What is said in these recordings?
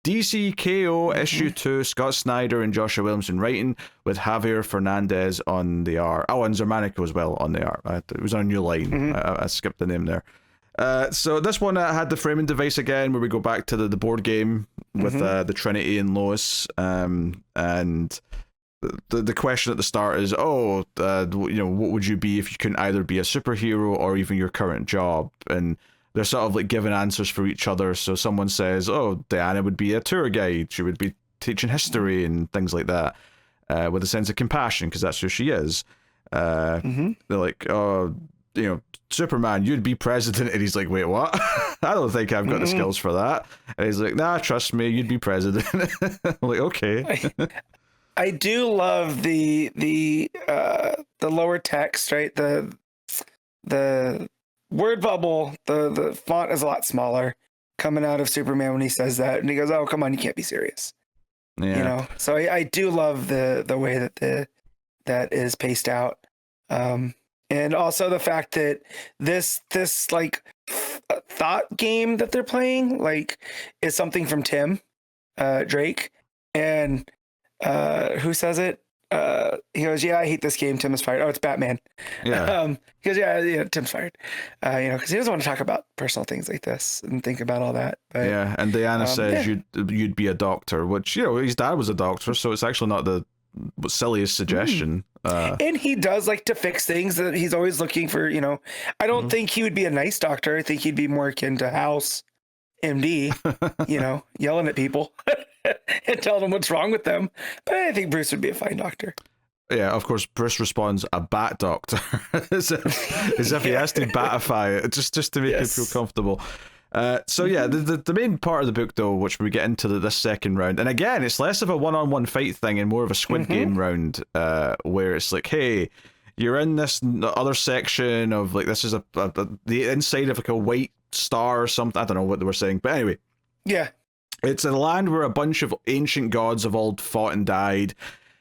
DC KO issue 2, Scott Snyder and Joshua Williamson writing, with Javier Fernandez on the art. Oh, and Zermanico as well on the art. It was on a new line. I skipped the name there. So this one had the framing device again, where we go back to the board game with the Trinity and Lois, and the question at the start is, what would you be if you couldn't either be a superhero or even your current job? And they're sort of like giving answers for each other. So someone says, Diana would be a tour guide. She would be teaching history and things like that, with a sense of compassion, because that's who she is. They're like, Superman, you'd be president. And he's like, wait, what? I don't think I've got the skills for that. And he's like, nah, trust me, you'd be president. I'm like, okay. I do love the lower text, right? The word bubble, the font is a lot smaller coming out of Superman when he says that, and he goes, "Oh, come on, you can't be serious." Yeah. So I do love the way that that is paced out, and also the fact that this like thought game that they're playing is something from Tim Drake, and who says it? He goes, "Yeah, I hate this game. Tim is fired." Oh, it's Batman. Yeah. He goes, "Yeah, Tim's fired." Because he doesn't want to talk about personal things like this and think about all that. But, yeah, and Diana says you'd be a doctor, which his dad was a doctor, so it's actually not the silliest suggestion. And he does like to fix things. That he's always looking for. I don't think he would be a nice doctor. I think he'd be more akin to House MD. Yelling at people. And tell them what's wrong with them. But I think Bruce would be a fine doctor. Yeah, of course, Bruce responds, a bat doctor. as if he has to batify it, just to make him feel comfortable. The main part of the book, though, which we get into this second round, and again, it's less of a one-on-one fight thing and more of a Squid Game round, where it's like, hey, you're in this other section of, like, this is the inside of, like, a white star or something. I don't know what they were saying, but anyway. Yeah. It's a land where a bunch of ancient gods have all fought and died.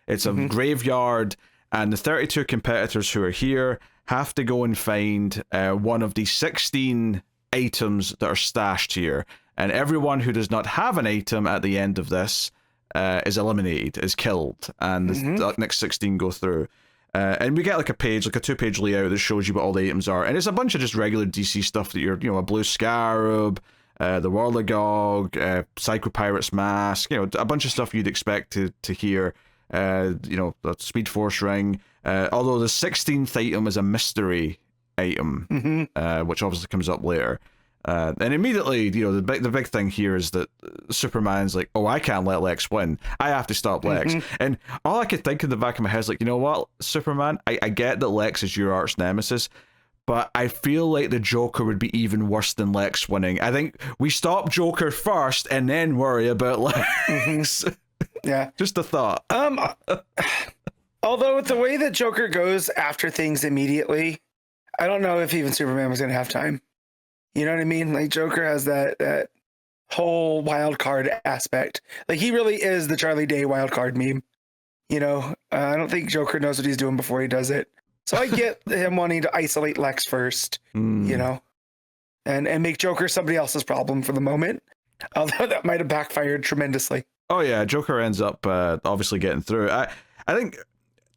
It's a graveyard, and the 32 competitors who are here have to go and find one of the 16 items that are stashed here. And everyone who does not have an item at the end of this is eliminated, is killed, and the next 16 go through. And we get like a page, like a 2-page layout that shows you what all the items are. And it's a bunch of just regular DC stuff that you're, a blue scarab, the Warlagog, Psycho Pirate's Mask, a bunch of stuff you'd expect to hear, the Speed Force Ring, although the 16th item is a mystery item, which obviously comes up later. And immediately, the big thing here is that Superman's like, I can't let Lex win. I have to stop Lex. And all I could think in the back of my head is like, you know what, Superman, I get that Lex is your arch nemesis, but I feel like the Joker would be even worse than Lex winning. I think we stop Joker first and then worry about Lex. Yeah. Just a thought. Although with the way that Joker goes after things immediately, I don't know if even Superman was going to have time. You know what I mean? Like, Joker has that whole wild card aspect. Like, he really is the Charlie Day wild card meme. I don't think Joker knows what he's doing before he does it. So I get him wanting to isolate Lex first, and make Joker somebody else's problem for the moment. Although that might have backfired tremendously. Oh yeah, Joker ends up obviously getting through. I think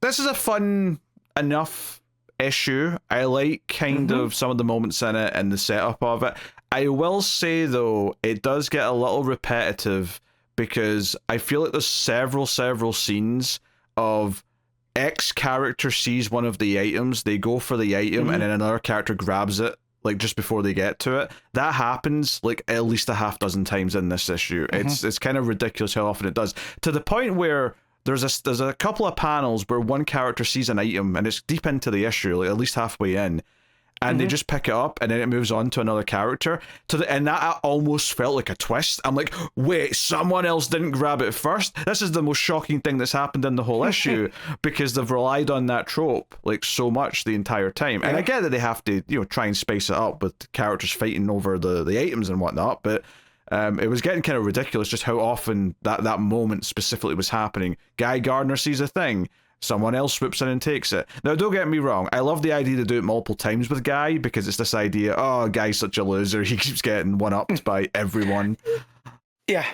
this is a fun enough issue. I like kind of some of the moments in it and the setup of it. I will say though, it does get a little repetitive, because I feel like there's several scenes of X character sees one of the items, they go for the item, and then another character grabs it, like, just before they get to it. That happens, like, at least a half dozen times in this issue. It's kind of ridiculous how often it does, to the point where there's a couple of panels where one character sees an item, and it's deep into the issue, like at least halfway in, and they just pick it up, and then it moves on to another character. And that almost felt like a twist. I'm like, wait, someone else didn't grab it first? This is the most shocking thing that's happened in the whole issue, because they've relied on that trope like so much the entire time. And I get that they have to, try and spice it up with characters fighting over the items and whatnot, but it was getting kind of ridiculous just how often that moment specifically was happening. Guy Gardner sees a thing, someone else swoops in and takes it. Now, don't get me wrong, I love the idea to do it multiple times with Guy, because it's this idea, Guy's such a loser, he keeps getting one-upped by everyone. Yeah.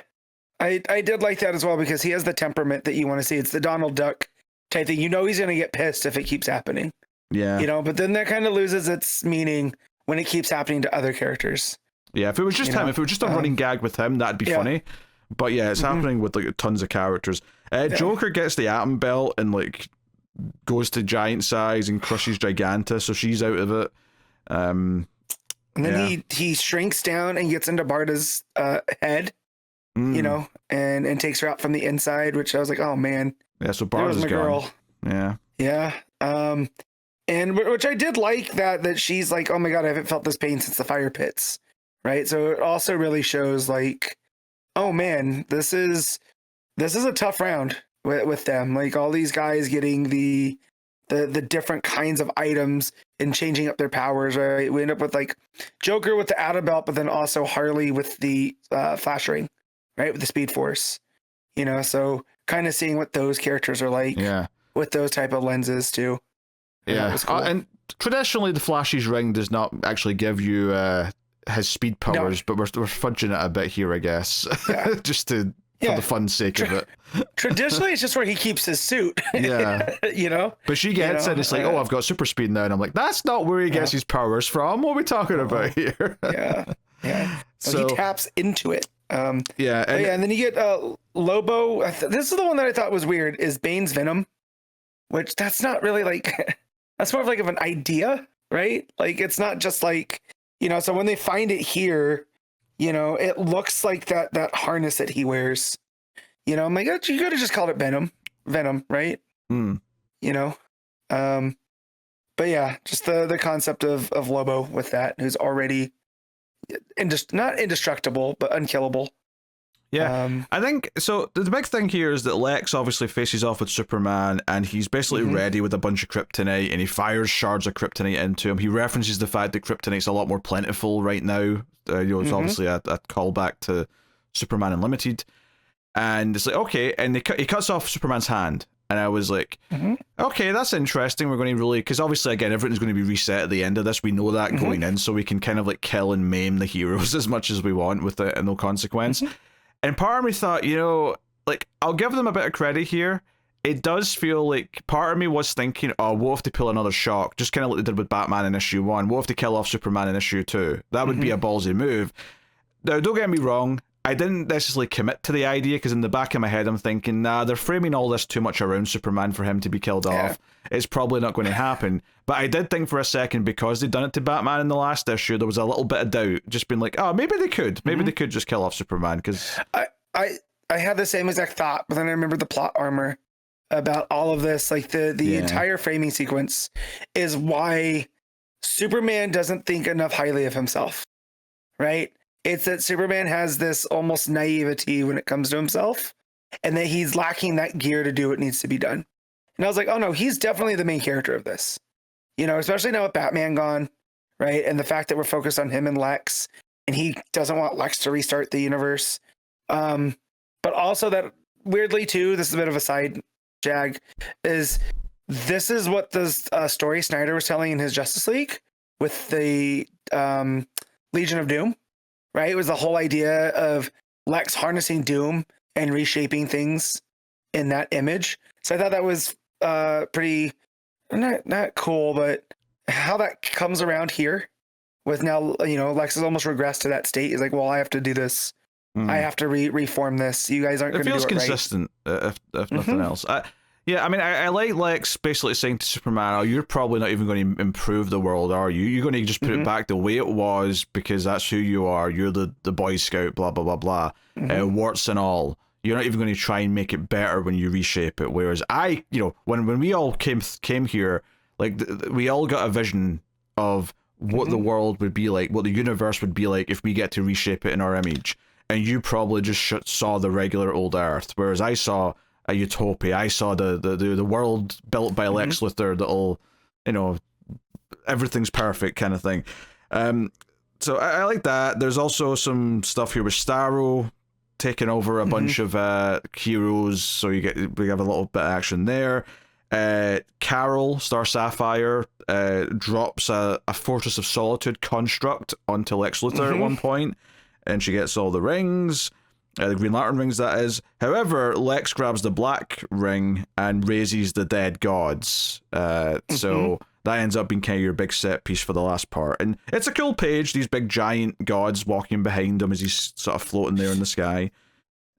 I did like that as well because he has the temperament that you want to see. It's the Donald Duck type thing. You know he's going to get pissed if it keeps happening. Yeah. You know, but then that kind of loses its meaning when it keeps happening to other characters. Yeah, if it was just him, if it was just a running gag with him, that'd be funny. But yeah, it's happening with like tons of characters. Joker gets the atom belt and like goes to giant size and crushes Giganta, so she's out of it. And then he shrinks down and gets into Barda's head, you know, and takes her out from the inside, which I was like, oh man. Yeah, so Barda's gone. Yeah. Yeah. And which I did like that she's like, oh my God, I haven't felt this pain since the fire pits. Right. So it also really shows like, oh man, this is a tough round with them. Like all these guys getting the different kinds of items and changing up their powers, right? We end up with like Joker with the atom belt, but then also Harley with the flash ring, right? With the Speed Force, you know, so kind of seeing what those characters are like with those type of lenses too. Yeah. Cool. And traditionally the Flash's ring does not actually give you his speed powers, but we're fudging it a bit here, I guess, just for the fun sake of it. Traditionally, it's just where he keeps his suit. Yeah. You know? But she gets it, it's like, oh, I've got super speed now. And I'm like, that's not where he gets his powers from. What are we talking about here? Yeah. So he taps into it. And then you get Lobo. This is the one that I thought was weird, is Bane's Venom, which that's not really like, that's more of like of an idea, right? Like, it's not just like, you know, so when they find it here, you know, it looks like that harness that he wears. You know, I'm like, you could have just called it Venom, right? You know, but yeah, just the concept of Lobo with that, who's already not indestructible, but unkillable. Yeah, I think so. The big thing here is that Lex obviously faces off with Superman, and he's basically ready with a bunch of kryptonite, and he fires shards of kryptonite into him. He references the fact that kryptonite's a lot more plentiful right now. You know, it's obviously a callback to Superman Unlimited, and it's like, okay, and he cuts off Superman's hand, and I was like, okay, that's interesting. We're going to really, because obviously again everything's going to be reset at the end of this. We know that going in, so we can kind of like kill and maim the heroes as much as we want with it and no consequence. And part of me thought, you know, like, I'll give them a bit of credit here. It does feel like part of me was thinking, oh, what if they pull another shock? Just kind of like they did with Batman in issue 1. What if they kill off Superman in issue 2? That would be a ballsy move. Now, don't get me wrong. I didn't necessarily commit to the idea because in the back of my head, I'm thinking, nah, they're framing all this too much around Superman for him to be killed off. It's probably not going to happen. But I did think for a second, because they'd done it to Batman in the last issue, there was a little bit of doubt, just being like, oh, maybe they could. Maybe they could just kill off Superman. Because I had the same exact thought, but then I remembered the plot armor about all of this. Like the entire framing sequence is why Superman doesn't think enough highly of himself, right? It's that Superman has this almost naivety when it comes to himself, and that he's lacking that gear to do what needs to be done. And I was like, oh no, he's definitely the main character of this. You know, especially now with Batman gone, right? And the fact that we're focused on him and Lex, and he doesn't want Lex to restart the universe. But also that weirdly too, this is a bit of a side jag, is this is what the story Snyder was telling in his Justice League with the Legion of Doom, right? It was the whole idea of Lex harnessing Doom and reshaping things in that image. So I thought that was pretty not cool, but how that comes around here with now, you know, Lex has almost regressed to that state. He's like, well, I have to do this. I have to reform this. You guys aren't going to do it right. It feels consistent, if nothing else. Yeah, I mean, I like Lex basically saying to Superman, oh, you're probably not even going to improve the world, are you? You're going to just put it back the way it was because that's who you are. You're the Boy Scout, blah, blah, blah, blah. Warts and all. You're not even going to try and make it better when you reshape it. Whereas I, you know, when we all came here, like, we all got a vision of what the world would be like, what the universe would be like if we get to reshape it in our image. And you probably just saw the regular old Earth, whereas I saw a utopia. I saw the world built by Lex Luthor that'll, you know, everything's perfect kind of thing. So I like that. There's also some stuff here with Starro taking over a bunch of heroes, so we have a little bit of action there. Carol, Star Sapphire, drops a Fortress of Solitude construct onto Lex Luthor at one point, and she gets all the rings. The Green Lantern rings, that is. However, Lex grabs the black ring and raises the dead gods. So that ends up being kind of your big set piece for the last part. And it's a cool page, these big giant gods walking behind him as he's sort of floating there in the sky.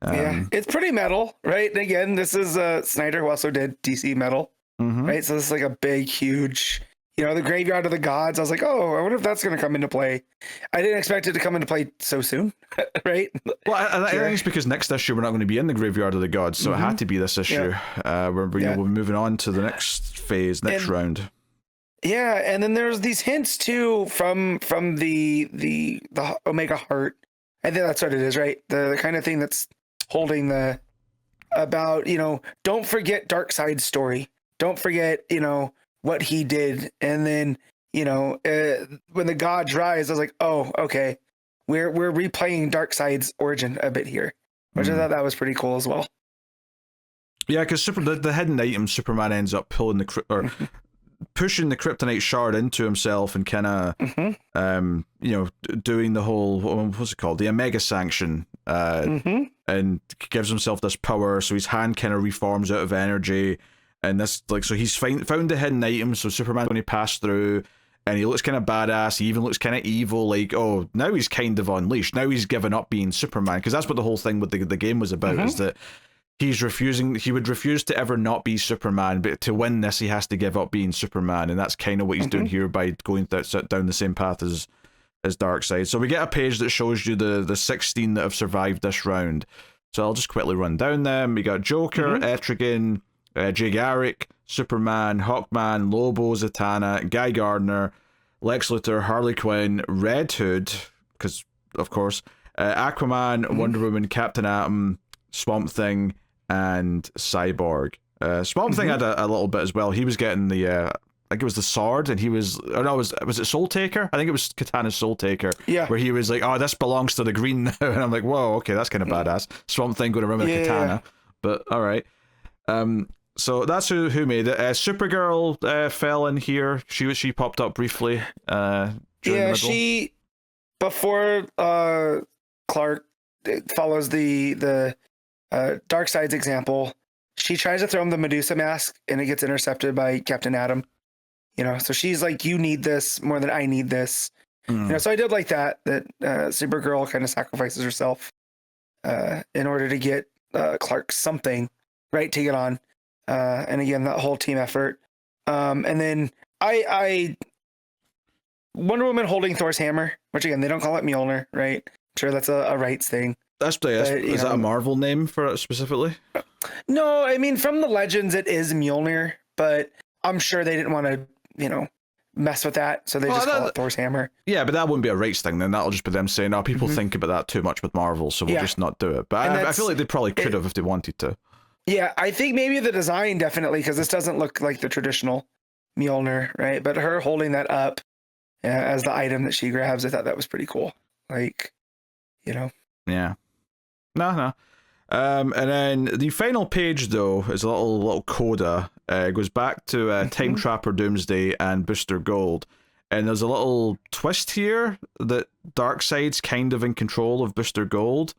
Yeah, it's pretty metal, right? And again, this is Snyder, who also did DC Metal, right? So this is like a big, huge, the Graveyard of the Gods. I was like, oh, I wonder if that's going to come into play. I didn't expect it to come into play so soon, right? Well, I think it's because next issue we're not going to be in the Graveyard of the Gods, so it had to be this issue. We're moving on to the next phase, next round. Yeah, and then there's these hints too from the Omega Heart. I think that's what it is, right? The kind of thing that's holding about, don't forget Darkseid's story. Don't forget, what he did. And then, when the gods rise, I was like, oh, okay. We're replaying Darkseid's origin a bit here, which I thought that was pretty cool as well. Yeah, because the hidden item, Superman ends up pulling pushing the kryptonite shard into himself and kind of, doing the whole, what's it called? The Omega Sanction, and gives himself this power. So his hand kind of reforms out of energy. And this, so he's found the hidden item. So Superman's going to pass through and he looks kind of badass. He even looks kind of evil. Like, oh, now he's kind of unleashed. Now he's given up being Superman. Because that's what the whole thing with the game was about, is that he would refuse to ever not be Superman, but to win this, he has to give up being Superman, and that's kind of what he's doing here by going down the same path as Darkseid. So we get a page that shows you the 16 that have survived this round. So I'll just quickly run down them. We got Joker, Etrigan, Jay Garrick, Superman, Hawkman, Lobo, Zatanna, Guy Gardner, Lex Luthor, Harley Quinn, Red Hood, because of course, Aquaman, Wonder Woman, Captain Atom, Swamp Thing, and Cyborg. Swamp Thing had a little bit as well. He was getting the I think it was the sword, and he was, or no, was it Soul Taker? I think it was Katana's Soul Taker. Yeah. Where he was like, oh, this belongs to the green now, and I'm like, whoa, okay, that's kind of badass. Swamp Thing going around with a katana, but all right. So that's who made it. Supergirl fell in here. She popped up briefly. She before Clark follows the Darkseid's example. She tries to throw him the Medusa mask, and it gets intercepted by Captain Atom. So she's like, "You need this more than I need this." So I did like that Supergirl kind of sacrifices herself in order to get Clark something right to get on. And again, that whole team effort. And then I Wonder Woman holding Thor's hammer, which again, they don't call it Mjolnir, right? I'm sure that's a rights thing. Is that a Marvel name for it specifically? No, I mean, from the Legends, it is Mjolnir, but I'm sure they didn't want to, mess with that, so they just call it Thor's hammer. Yeah, but that wouldn't be a rights thing then. That'll just be them saying, oh, people think about that too much with Marvel, so we'll just not do it. But I feel like they probably could have if they wanted to. Yeah, I think maybe the design definitely, because this doesn't look like the traditional Mjolnir, right? But her holding that up as the item that she grabs, I thought that was pretty cool. Like, Yeah. No. And then the final page, though, is a little coda. It goes back to Time Trapper Doomsday and Booster Gold. And there's a little twist here that Darkseid's kind of in control of Booster Gold.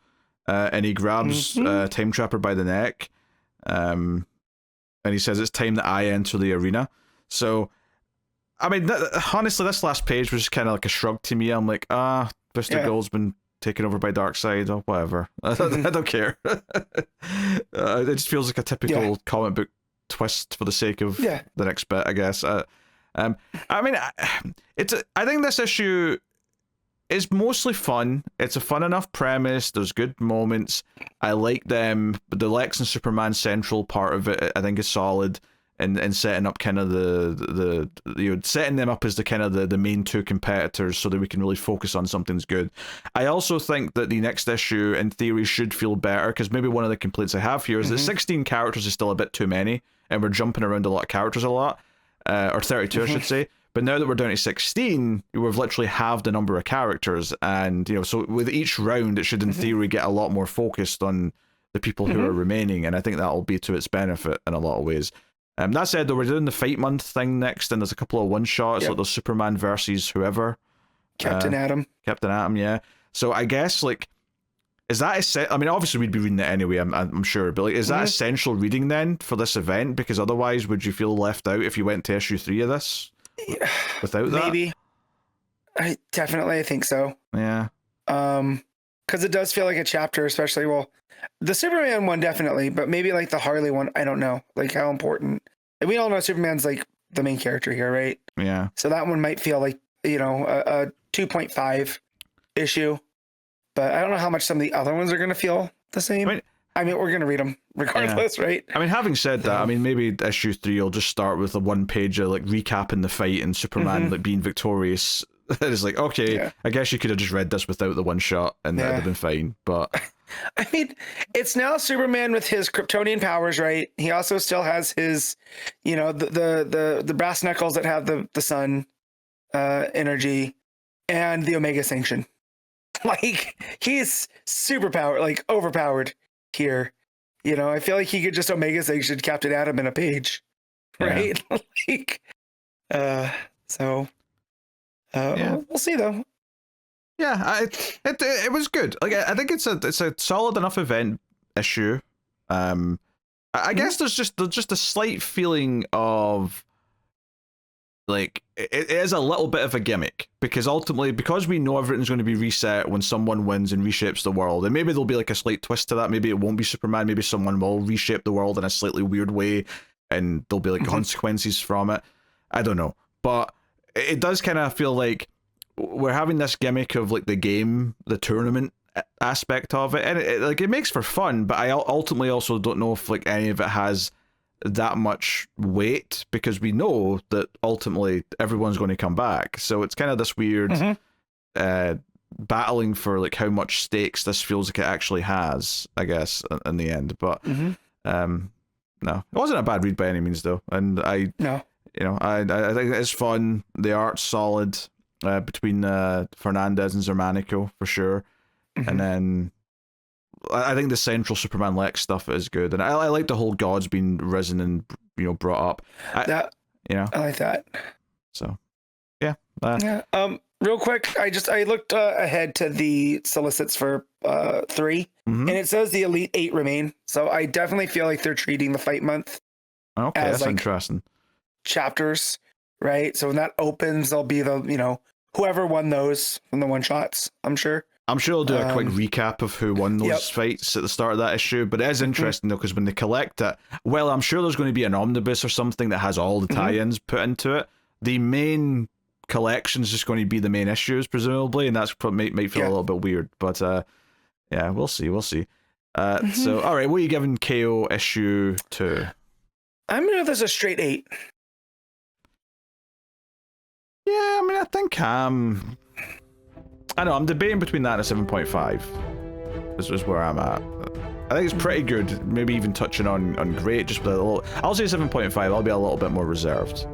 And he grabs Time Trapper by the neck. And he says, it's time that I enter the arena. So, I mean, honestly, this last page was just kind of like a shrug to me. I'm like, Booster Gold's been taken over by Darkseid or whatever. I don't care. It just feels like a typical comic book twist for the sake of the next bit, I guess. I mean, I think this issue is mostly fun. It's a fun enough premise. There's good moments. I like them. But the Lex and Superman central part of it, I think, is solid. And setting up kind of the setting them up as the kind of the main two competitors so that we can really focus on something's good. I also think that the next issue in theory should feel better, because maybe one of the complaints I have here is that 16 characters is still a bit too many, and we're jumping around a lot of characters a lot, or 32 I should say. But now that we're down to 16, we've literally halved the number of characters, and so with each round it should in theory get a lot more focused on the people who are remaining, and I think that'll be to its benefit in a lot of ways. That said, though, we're doing the Fight Month thing next, and there's a couple of one-shots, like there's Superman versus whoever. Captain Atom, yeah. So I guess, like, is that I mean, obviously we'd be reading it anyway, I'm sure, but like, is that essential reading then for this event? Because otherwise, would you feel left out if you went to issue 3 of this without that? Maybe. I think so. Yeah. Because it does feel like a chapter, especially, well, the Superman one definitely, but maybe like the Harley one, I don't know, like how important. And we all know Superman's like the main character here, right? Yeah. So that one might feel like, you know, a 2.5 issue, but I don't know how much some of the other ones are going to feel the same. I mean, we're going to read them regardless, right? I mean, having said that, I mean, maybe issue 3 will just start with a one-pager, like, recapping the fight and Superman, like, being victorious. It's like, okay, I guess you could have just read this without the one shot and that would have been fine, but... I mean, it's now Superman with his Kryptonian powers, right? He also still has his, you know, the brass knuckles that have the sun energy and the Omega Sanction. Like, he's super powered, like overpowered here. You know, I feel like he could just Omega Sanction Captain Atom in a page, right? Like, so we'll see though. Yeah, it was good. Like, I think it's a solid enough event issue. I guess there's just a slight feeling of like it is a little bit of a gimmick, because ultimately, because we know everything's going to be reset when someone wins and reshapes the world, and maybe there'll be like a slight twist to that. Maybe it won't be Superman. Maybe someone will reshape the world in a slightly weird way, and there'll be like consequences from it. I don't know, but it does kind of feel like we're having this gimmick of like the tournament aspect of it, and it makes for fun, but I ultimately also don't know if like any of it has that much weight, because we know that ultimately everyone's going to come back. So it's kind of this weird battling for like how much stakes this feels like it actually has, I guess, in the end. But no, it wasn't a bad read by any means though, and I think it's fun. The art's solid. Between Fernandez and Zermanico for sure, and then I think the central Superman Lex stuff is good, and I like the whole gods being risen and brought up. I like that. So, yeah. Real quick, I looked ahead to the solicits for 3, and it says the Elite 8 remain. So I definitely feel like they're treating the Fight Month. Okay, as, that's like, interesting. Chapters, right? So when that opens, there'll be the whoever won those from the one shots, I'm sure. I'm sure they'll do a quick recap of who won those fights at the start of that issue, but it is interesting though, because when they collect it, well, I'm sure there's going to be an omnibus or something that has all the tie-ins put into it. The main collection is just going to be the main issues, presumably, and that's might feel a little bit weird, but yeah, we'll see. So, all right, what are you giving KO issue 2? I'm going to give this a straight 8. Yeah, I mean, I think I know, I'm debating between that and a 7.5. This is where I'm at. I think it's pretty good, maybe even touching on great, just with a little... I'll say 7.5, I'll be a little bit more reserved.